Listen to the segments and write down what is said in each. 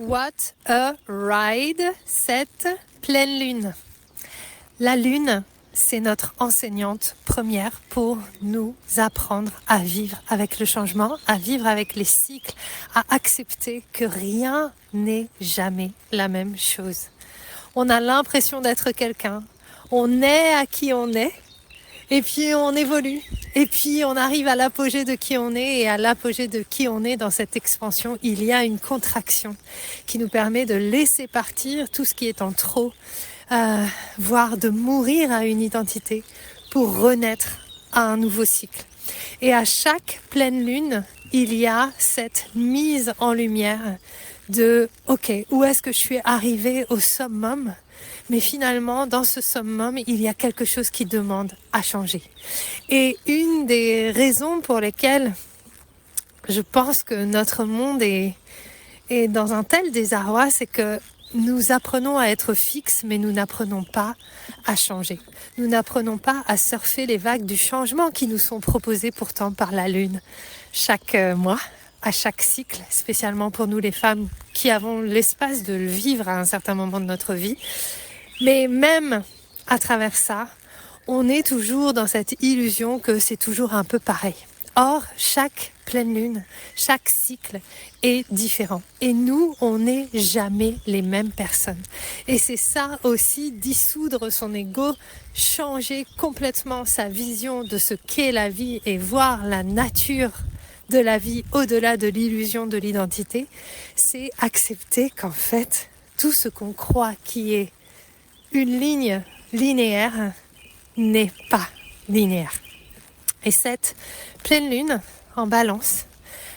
What a ride, cette pleine lune. La lune, c'est notre enseignante première pour nous apprendre à vivre avec le changement, à vivre avec les cycles, à accepter que rien n'est jamais la même chose. On a l'impression d'être quelqu'un, on est à qui on est, et puis on évolue. Et puis on arrive à l'apogée de qui on est, et à l'apogée de qui on est dans cette expansion, il y a une contraction qui nous permet de laisser partir tout ce qui est en trop, voire de mourir à une identité pour renaître à un nouveau cycle. Et à chaque pleine lune, il y a cette mise en lumière de « Ok, où est-ce que je suis arrivée au summum ?» Mais finalement, dans ce summum, il y a quelque chose qui demande à changer. Et une des raisons pour lesquelles je pense que notre monde est dans un tel désarroi, c'est que nous apprenons à être fixes, mais nous n'apprenons pas à changer. Nous n'apprenons pas à surfer les vagues du changement qui nous sont proposées pourtant par la Lune chaque mois, à chaque cycle, spécialement pour nous les femmes qui avons l'espace de le vivre à un certain moment de notre vie. Mais même à travers ça, on est toujours dans cette illusion que c'est toujours un peu pareil. Or, chaque pleine lune, chaque cycle est différent. Et nous, on n'est jamais les mêmes personnes. Et c'est ça aussi, dissoudre son ego, changer complètement sa vision de ce qu'est la vie et voir la nature de la vie au-delà de l'illusion de l'identité, c'est accepter qu'en fait, tout ce qu'on croit qui est une ligne linéaire n'est pas linéaire. Et cette pleine lune en balance,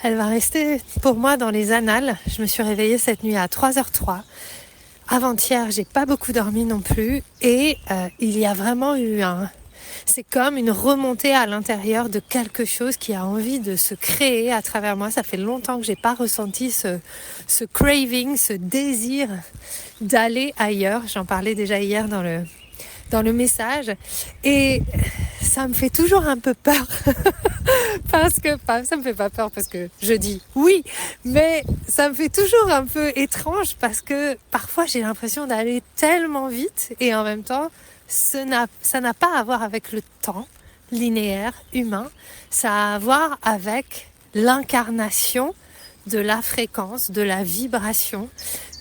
elle va rester pour moi dans les annales. Je me suis réveillée cette nuit à 3h03. Avant-hier, j'ai pas beaucoup dormi non plus. Et il y a vraiment eu c'est comme une remontée à l'intérieur de quelque chose qui a envie de se créer à travers moi. Ça fait longtemps que j'ai pas ressenti ce craving, ce désir d'aller ailleurs. J'en parlais déjà hier dans le message. Et ça me fait toujours un peu peur. Ça me fait pas peur parce que je dis oui, mais ça me fait toujours un peu étrange parce que parfois j'ai l'impression d'aller tellement vite et en même temps, ça n'a pas à voir avec le temps linéaire, humain. Ça a à voir avec l'incarnation de la fréquence, de la vibration,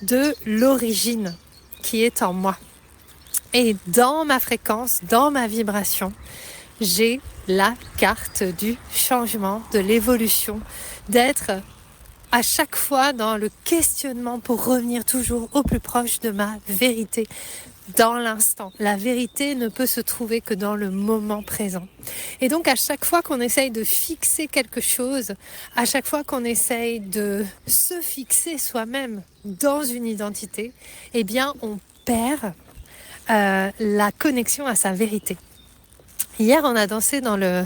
de l'origine qui est en moi. Et dans ma fréquence, dans ma vibration, j'ai la carte du changement, de l'évolution, d'être à chaque fois dans le questionnement pour revenir toujours au plus proche de ma vérité, dans l'instant. La vérité ne peut se trouver que dans le moment présent. Et donc à chaque fois qu'on essaye de fixer quelque chose, à chaque fois qu'on essaye de se fixer soi-même dans une identité, eh bien on perd la connexion à sa vérité. Hier, on a dansé dans le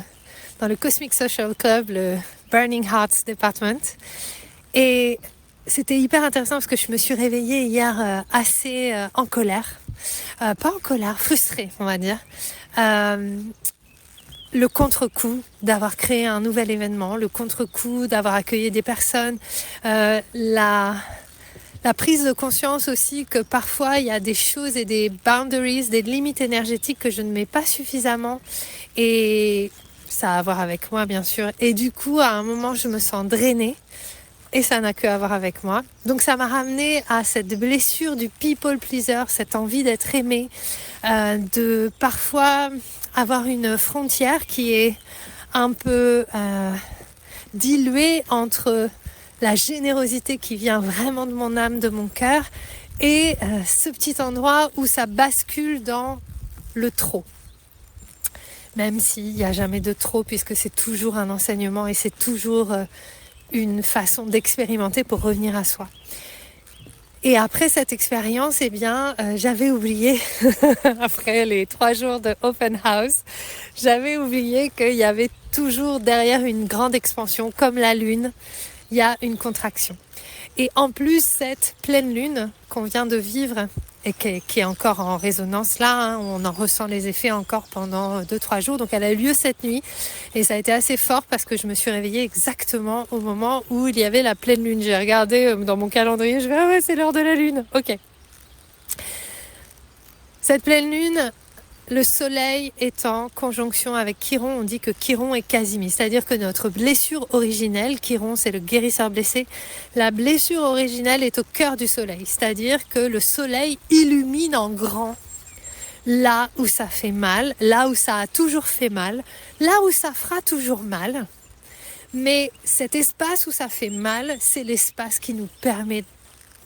Cosmic Social Club, le Burning Hearts Department. Et c'était hyper intéressant parce que je me suis réveillée hier assez en colère. Pas en colère, frustrée, on va dire. Le contre-coup d'avoir créé un nouvel événement, le contre-coup d'avoir accueilli des personnes, la prise de conscience aussi que parfois il y a des choses et des boundaries, des limites énergétiques que je ne mets pas suffisamment et ça a à voir avec moi bien sûr. Et du coup à un moment je me sens drainée et ça n'a que à voir avec moi. Donc ça m'a ramené à cette blessure du people pleaser, cette envie d'être aimé, de parfois avoir une frontière qui est un peu diluée entre la générosité qui vient vraiment de mon âme, de mon cœur, et ce petit endroit où ça bascule dans le trop. Même s'il n'y a jamais de trop, puisque c'est toujours un enseignement et c'est toujours une façon d'expérimenter pour revenir à soi. Et après cette expérience, eh bien, j'avais oublié, après les 3 jours de open house, j'avais oublié qu'il y avait toujours derrière une grande expansion, comme la lune, il y a une contraction. Et en plus, cette pleine lune qu'on vient de vivre et qui est encore en résonance là, hein. On en ressent les effets encore pendant 2-3 jours. Donc elle a eu lieu cette nuit et ça a été assez fort parce que je me suis réveillée exactement au moment où il y avait la pleine lune. J'ai regardé dans mon calendrier, je vais ah ouais, c'est l'heure de la lune. Ok. Cette pleine lune, le soleil est en conjonction avec Chiron. On dit que Chiron est Casimi, c'est-à-dire que notre blessure originelle, Chiron c'est le guérisseur blessé, la blessure originelle est au cœur du soleil, c'est-à-dire que le soleil illumine en grand là où ça fait mal, là où ça a toujours fait mal, là où ça fera toujours mal. Mais cet espace où ça fait mal, c'est l'espace qui nous permet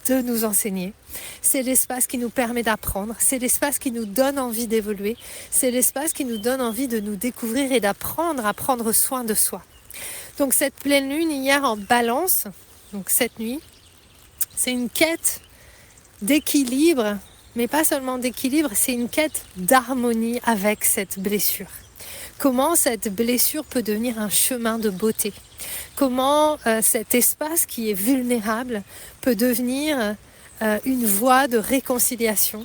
de nous enseigner. C'est l'espace qui nous permet d'apprendre. C'est l'espace qui nous donne envie d'évoluer. C'est l'espace qui nous donne envie de nous découvrir et d'apprendre à prendre soin de soi. Donc cette pleine lune hier en Balance, donc cette nuit, c'est une quête d'équilibre, mais pas seulement d'équilibre, c'est une quête d'harmonie avec cette blessure. Comment cette blessure peut devenir un chemin de beauté? Comment cet espace qui est vulnérable peut devenir une voie de réconciliation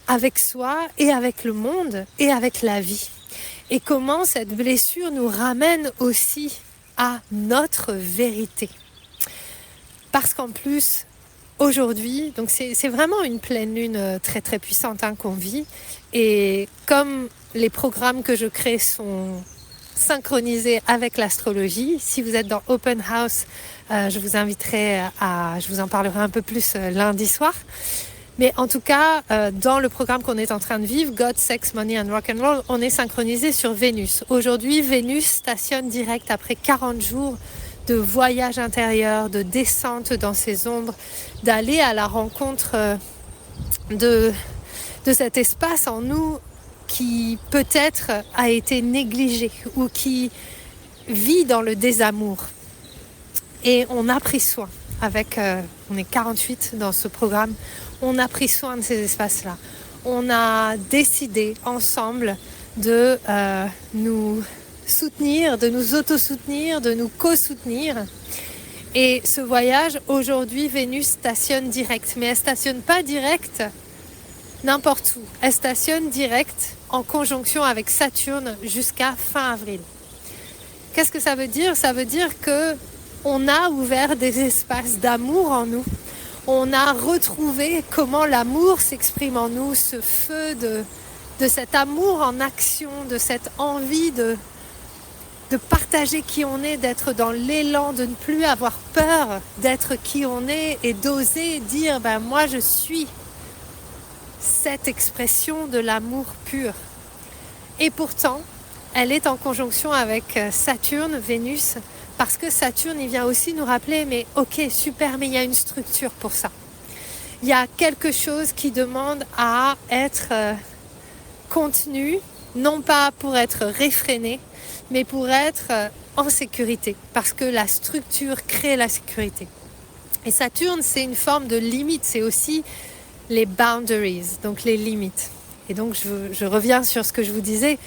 avec soi et avec le monde et avec la vie? Et comment cette blessure nous ramène aussi à notre vérité? Parce qu'en plus, aujourd'hui, donc c'est vraiment une pleine lune très très puissante qu'on vit. Et comme les programmes que je crée sont synchronisés avec l'astrologie, si vous êtes dans Open House, je vous inviterai je vous en parlerai un peu plus lundi soir. Mais en tout cas, dans le programme qu'on est en train de vivre, God, Sex, Money and Rock'n'Roll, on est synchronisé sur Vénus. Aujourd'hui, Vénus stationne direct après 40 jours de voyage intérieur, de descente dans ses ombres, d'aller à la rencontre de cet espace en nous qui peut-être a été négligé ou qui vit dans le désamour. Et on a pris soin on est 48 dans ce programme, on a pris soin de ces espaces-là. On a décidé ensemble de nous soutenir, de nous auto-soutenir, de nous co-soutenir. Et ce voyage, aujourd'hui, Vénus stationne direct, mais elle stationne pas direct n'importe où. Elle stationne direct en conjonction avec Saturne jusqu'à fin avril. Qu'est-ce que ça veut dire? Ça veut dire que on a ouvert des espaces d'amour en nous. On a retrouvé comment l'amour s'exprime en nous, ce feu de cet amour en action, de cette envie de partager qui on est, d'être dans l'élan, de ne plus avoir peur d'être qui on est et d'oser dire moi je suis cette expression de l'amour pur. Et pourtant, elle est en conjonction avec Saturne, Vénus, parce que Saturne, il vient aussi nous rappeler, mais ok, super, mais il y a une structure pour ça. Il y a quelque chose qui demande à être contenu, non pas pour être réfréné, mais pour être en sécurité, parce que la structure crée la sécurité. Et Saturne, c'est une forme de limite, c'est aussi les boundaries, donc les limites. Et donc, je reviens sur ce que je vous disais,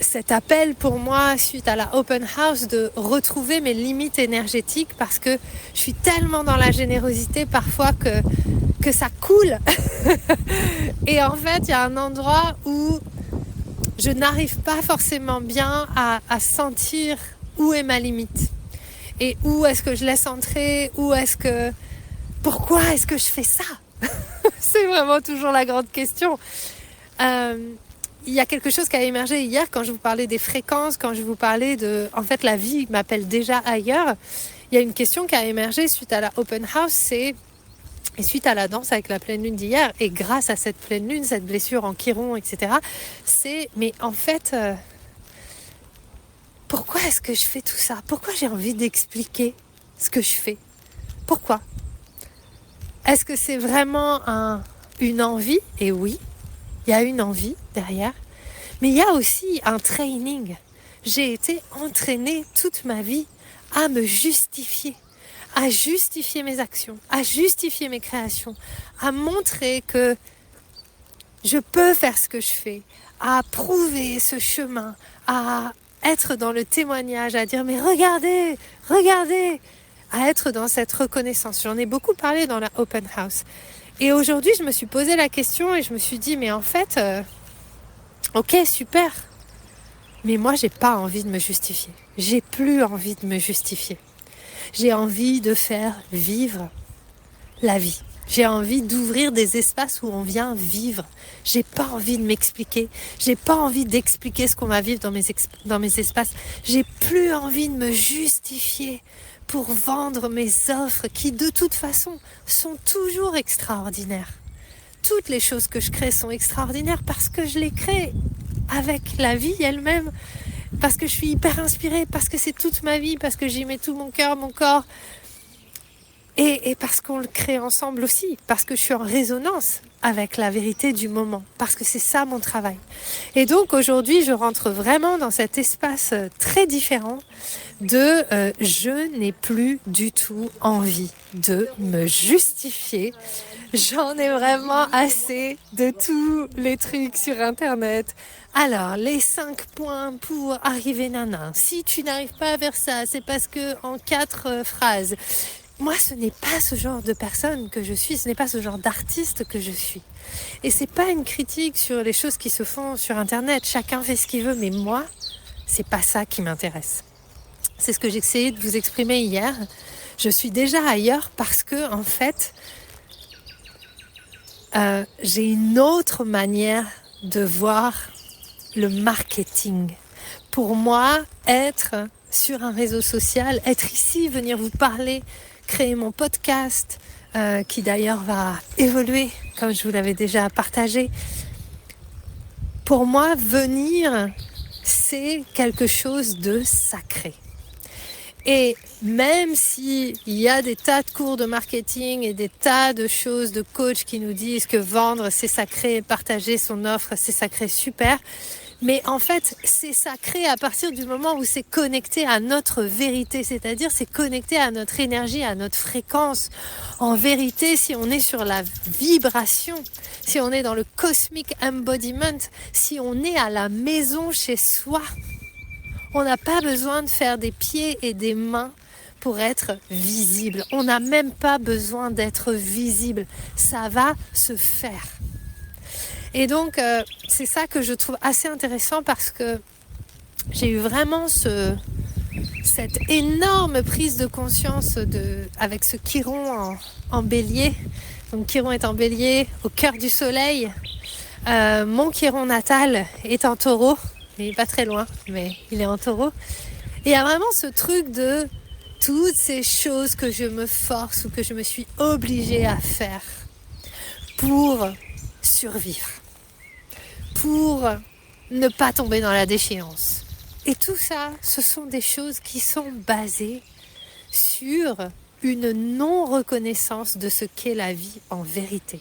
cet appel pour moi, suite à la Open House, de retrouver mes limites énergétiques, parce que je suis tellement dans la générosité parfois que ça coule. Et en fait, il y a un endroit où je n'arrive pas forcément bien à sentir où est ma limite. Et où est-ce que je laisse entrer, pourquoi est-ce que je fais ça? C'est vraiment toujours la grande question. Il y a quelque chose qui a émergé hier quand je vous parlais des fréquences, quand je vous parlais en fait, la vie m'appelle déjà ailleurs. Il y a une question qui a émergé suite à la Open House, et suite à la danse avec la pleine lune d'hier, et grâce à cette pleine lune, cette blessure en Chiron, etc., mais en fait, pourquoi est-ce que je fais tout ça? Pourquoi j'ai envie d'expliquer ce que je fais? Pourquoi? Est-ce que c'est vraiment une envie? Et oui, il y a une envie derrière, mais il y a aussi un training. J'ai été entraînée toute ma vie à me justifier, à justifier mes actions, à justifier mes créations, à montrer que je peux faire ce que je fais, à prouver ce chemin, à être dans le témoignage, à dire mais regardez, à être dans cette reconnaissance. J'en ai beaucoup parlé dans la Open House. Et aujourd'hui, je me suis posé la question et je me suis dit, mais en fait, ok, super. Mais moi, j'ai pas envie de me justifier. J'ai plus envie de me justifier. J'ai envie de faire vivre la vie. J'ai envie d'ouvrir des espaces où on vient vivre. J'ai pas envie de m'expliquer. J'ai pas envie d'expliquer ce qu'on va vivre dans mes espaces. J'ai plus envie de me justifier pour vendre mes offres qui, de toute façon, sont toujours extraordinaires. Toutes les choses que je crée sont extraordinaires parce que je les crée avec la vie elle-même, parce que je suis hyper inspirée, parce que c'est toute ma vie, parce que j'y mets tout mon cœur, mon corps, et parce qu'on le crée ensemble aussi, parce que je suis en résonance avec la vérité du moment, parce que c'est ça mon travail. Et donc aujourd'hui, je rentre vraiment dans cet espace très différent de je n'ai plus du tout envie de me justifier. J'en ai vraiment assez de tous les trucs sur Internet. Alors, les 5 points pour arriver nana. Si tu n'arrives pas vers ça, c'est parce que en 4 phrases. Moi, ce n'est pas ce genre de personne que je suis, ce n'est pas ce genre d'artiste que je suis. Et c'est pas une critique sur les choses qui se font sur Internet. Chacun fait ce qu'il veut, mais moi, c'est pas ça qui m'intéresse. C'est ce que j'ai essayé de vous exprimer hier. Je suis déjà ailleurs parce que, en fait, j'ai une autre manière de voir le marketing. Pour moi, être sur un réseau social, être ici, venir vous parler, créer mon podcast, qui d'ailleurs va évoluer, comme je vous l'avais déjà partagé. Pour moi, venir, c'est quelque chose de sacré. Et même s'il y a des tas de cours de marketing et des tas de choses de coach qui nous disent que vendre c'est sacré, partager son offre c'est sacré, super. Mais en fait, c'est sacré à partir du moment où c'est connecté à notre vérité, c'est-à-dire c'est connecté à notre énergie, à notre fréquence. En vérité, si on est sur la vibration, si on est dans le cosmic embodiment, si on est à la maison chez soi, on n'a pas besoin de faire des pieds et des mains pour être visible. On n'a même pas besoin d'être visible. Ça va se faire. Et donc, c'est ça que je trouve assez intéressant parce que j'ai eu vraiment cette énorme prise de conscience avec ce Chiron en bélier. Donc, Chiron est en bélier au cœur du soleil. Mon Chiron natal est en taureau. Il n'est pas très loin, mais il est en taureau. Et il y a vraiment ce truc de toutes ces choses que je me force ou que je me suis obligée à faire pour survivre, pour ne pas tomber dans la déchéance. Et tout ça, ce sont des choses qui sont basées sur une non-reconnaissance de ce qu'est la vie en vérité.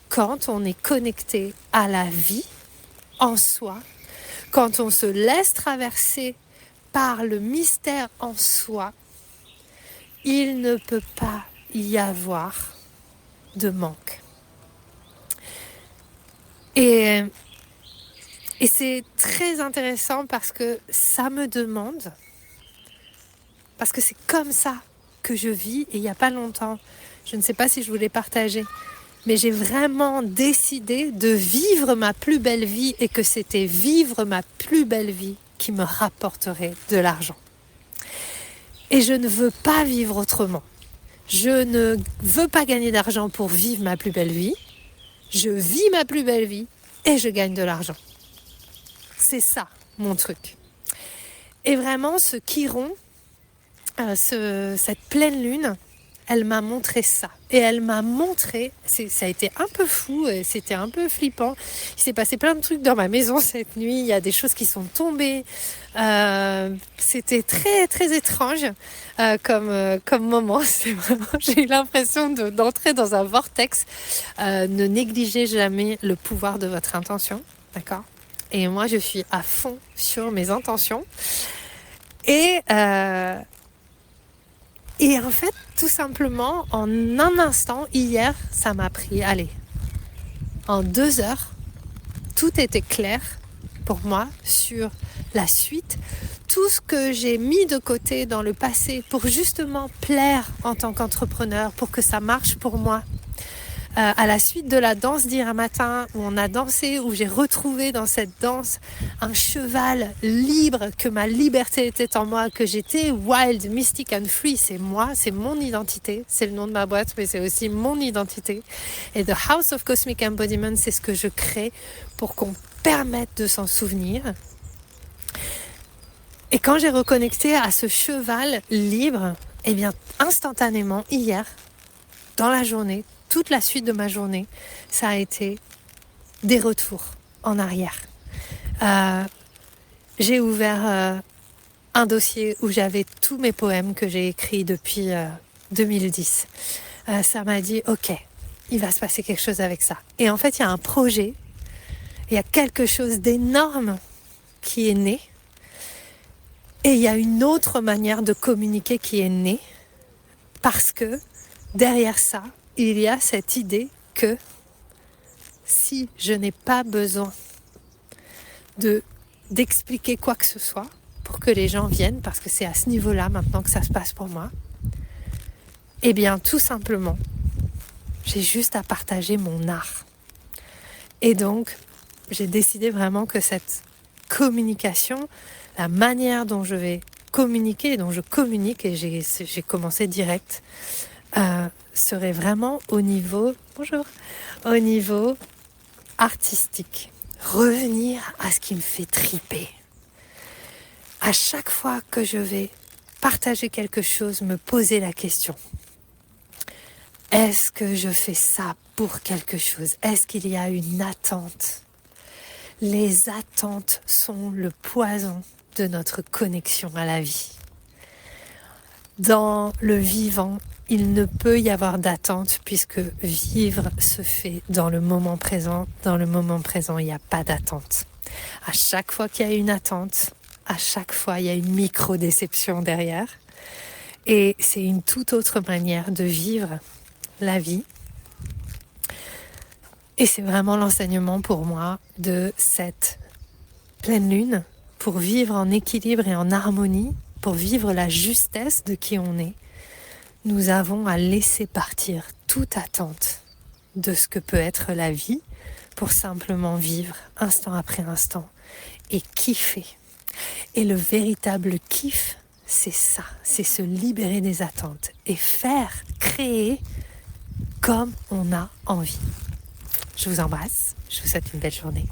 Quand on est connecté à la vie en soi, quand on se laisse traverser par le mystère en soi, il ne peut pas y avoir de manque. Et c'est très intéressant parce que ça me demande, parce que c'est comme ça que je vis, et il n'y a pas longtemps, je ne sais pas si je vous l'ai partagé, mais j'ai vraiment décidé de vivre ma plus belle vie et que c'était vivre ma plus belle vie qui me rapporterait de l'argent. Et je ne veux pas vivre autrement. Je ne veux pas gagner d'argent pour vivre ma plus belle vie. Je vis ma plus belle vie et je gagne de l'argent. C'est ça, mon truc. Et vraiment, ce Chiron, cette pleine lune, elle m'a montré ça. Et elle m'a montré, ça a été un peu fou, et c'était un peu flippant. Il s'est passé plein de trucs dans ma maison cette nuit. Il y a des choses qui sont tombées. C'était très, très étrange comme moment. C'est vraiment, j'ai eu l'impression d'entrer dans un vortex. Ne négligez jamais le pouvoir de votre intention. D'accord ? Et moi, je suis à fond sur mes intentions. Et en fait, tout simplement, en un instant, hier, ça m'a pris, en 2 heures, tout était clair pour moi sur la suite. Tout ce que j'ai mis de côté dans le passé pour justement plaire en tant qu'entrepreneur, pour que ça marche pour moi, à la suite de la danse d'hier matin, où on a dansé, où j'ai retrouvé dans cette danse un cheval libre, que ma liberté était en moi, que j'étais wild, mystic and free. C'est moi, c'est mon identité, c'est le nom de ma boîte, mais c'est aussi mon identité. Et The House of Cosmic Embodiment, c'est ce que je crée pour qu'on permette de s'en souvenir. Et quand j'ai reconnecté à ce cheval libre, eh bien, instantanément, hier, dans la journée, toute la suite de ma journée, ça a été des retours en arrière. J'ai ouvert un dossier où j'avais tous mes poèmes que j'ai écrits depuis 2010. Ça m'a dit, ok, il va se passer quelque chose avec ça. Et en fait, il y a un projet, il y a quelque chose d'énorme qui est né. Et il y a une autre manière de communiquer qui est née, parce que derrière ça, il y a cette idée que si je n'ai pas besoin d'expliquer quoi que ce soit pour que les gens viennent, parce que c'est à ce niveau-là maintenant que ça se passe pour moi, eh bien tout simplement, j'ai juste à partager mon art. Et donc, j'ai décidé vraiment que cette communication, la manière dont je vais communiquer, dont je communique, et j'ai commencé direct, serait vraiment au niveau artistique. Revenir à ce qui me fait triper. À chaque fois que je vais partager quelque chose, me poser la question. Est-ce que je fais ça pour quelque chose? Est-ce qu'il y a une attente? Les attentes sont le poison de notre connexion à la vie. Dans le vivant, il ne peut y avoir d'attente puisque vivre se fait dans le moment présent. Dans le moment présent, il n'y a pas d'attente. À chaque fois qu'il y a une attente, à chaque fois, il y a une micro-déception derrière. Et c'est une toute autre manière de vivre la vie. Et c'est vraiment l'enseignement pour moi de cette pleine lune, pour vivre en équilibre et en harmonie, pour vivre la justesse de qui on est. Nous avons à laisser partir toute attente de ce que peut être la vie pour simplement vivre instant après instant et kiffer. Et le véritable kiff, c'est ça, c'est se libérer des attentes et faire, créer comme on a envie. Je vous embrasse, je vous souhaite une belle journée.